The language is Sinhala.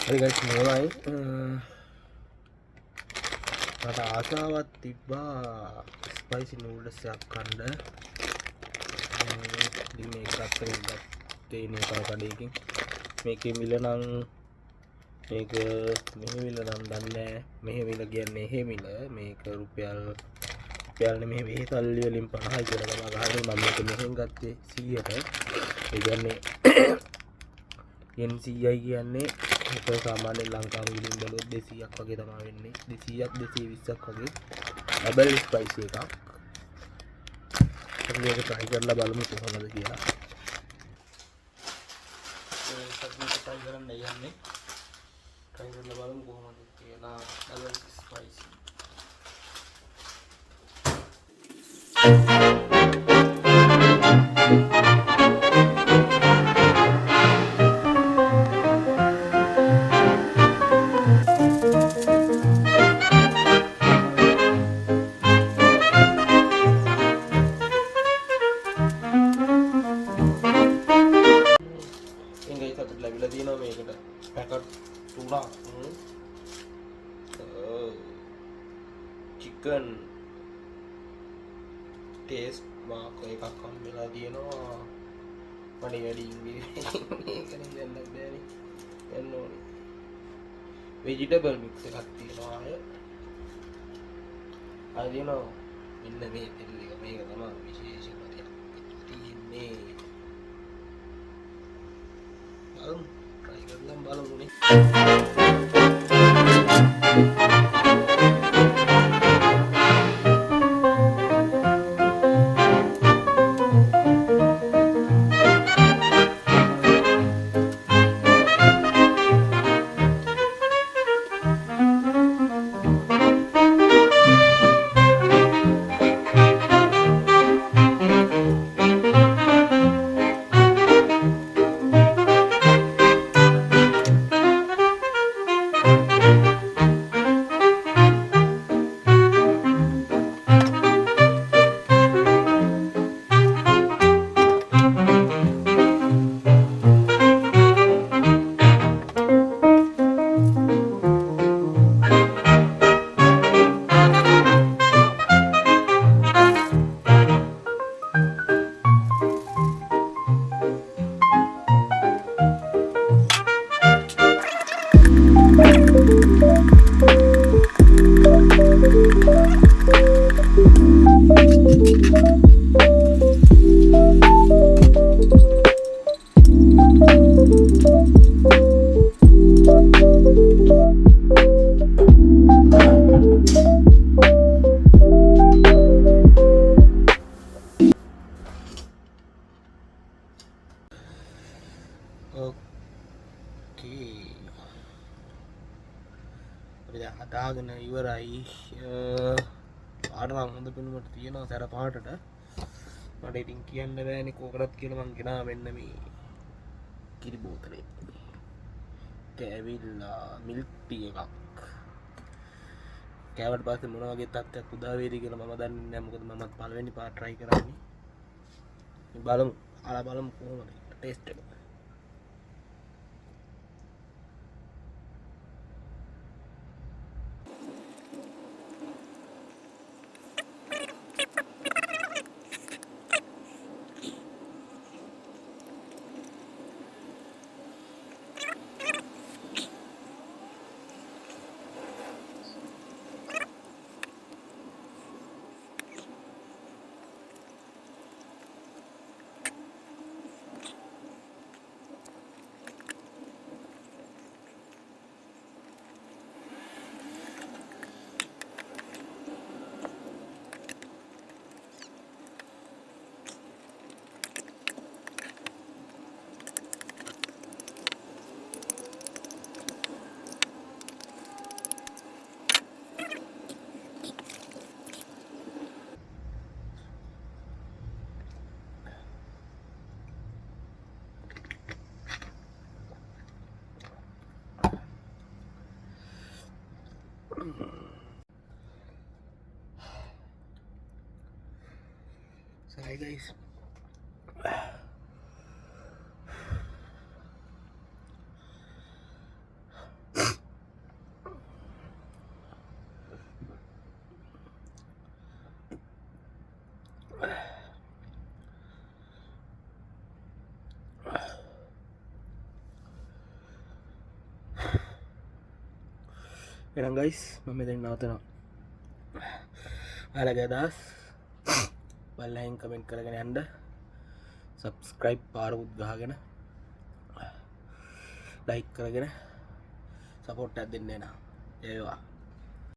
හරි ගයිස් මොනවයි මට ආසාවක් තිබ්බා ස්පයිසි නූඩල්ස් එකක් කන්න. ඉතින් මේක ගත්තේ නේපාල් කඩේකින්. මේකේ මිල නම් මේක මෙහෙ මිල නම් දන්නේ නැහැ. මෙහෙ මිල කියන්නේ එහෙ මිල. මේක රුපියල් නෙමෙයි වෙහි සල්ලි වලින් 50යි කියලා තමයි ගහන්නේ. මම මේක මෙහෙන් ගත්තේ 100ට. ඒ කියන්නේ NCI කියන්නේ ඒක සාමාන්‍ය ලංකාවේ වලින් බැලුවොත් 200ක් වගේ තමයි වෙන්නේ. 200ක් 220ක් වගේ ඩබල් ස්පයිසි එකක්. අපි මේක try කරලා බලමු කොහොමද කියලා. ඒක try කරන්න යන්නේ. try කරලා බලමු කොහොමද කියලා. Double spicy. ලැබිලා තියෙනවා මේකට පැකට් 3ක් චිකන් ටේස්ට් මාක් එකක් හම්බෙලා තියෙනවා. මඩි වැඩි මේකනේ දැන් බෑනේ යන්න ඕනේ. වෙජිටබල් මික්ස් එකක් තියෙනවා අය දිනෝ මෙන්න මේ තෙල් එක මේක තමයි විශේෂම දෙයක් තියෙන්නේ. බලමු try කරලා බලමුනේ. හදාගෙන ඉවරයි. පාට නම් හොඳ පෙනුමට තියෙනවා සැර පාටට. මට ඉතින් කියන්න බෑනේ කෝකටත් කියලා මං ගෙනා මෙන්න මේ කිරි බෝතලේ. කැවිල්ලා මිල්ක් ටී එකක්. කෑවට පස්සේ මොන වගේ තත්ත්වයක් උදා වේද කියලා මම දන්නේ නැහැ. මොකද මමත් පළවෙනි පාර try කරන්නේ. බලමු. අහලා බලමු කොහොමද ටේස්ට් එක. So hi guys. එහෙනම් ගයිස් මම මෙතන නවතනවා. ඔයාලගේ අදහස් බලන්න කමෙන්ට් කරගෙන යන්න. subscribe පාරකුත් ගහගෙන like කරගෙන support එකක් දෙන්න එනවා. ඒවා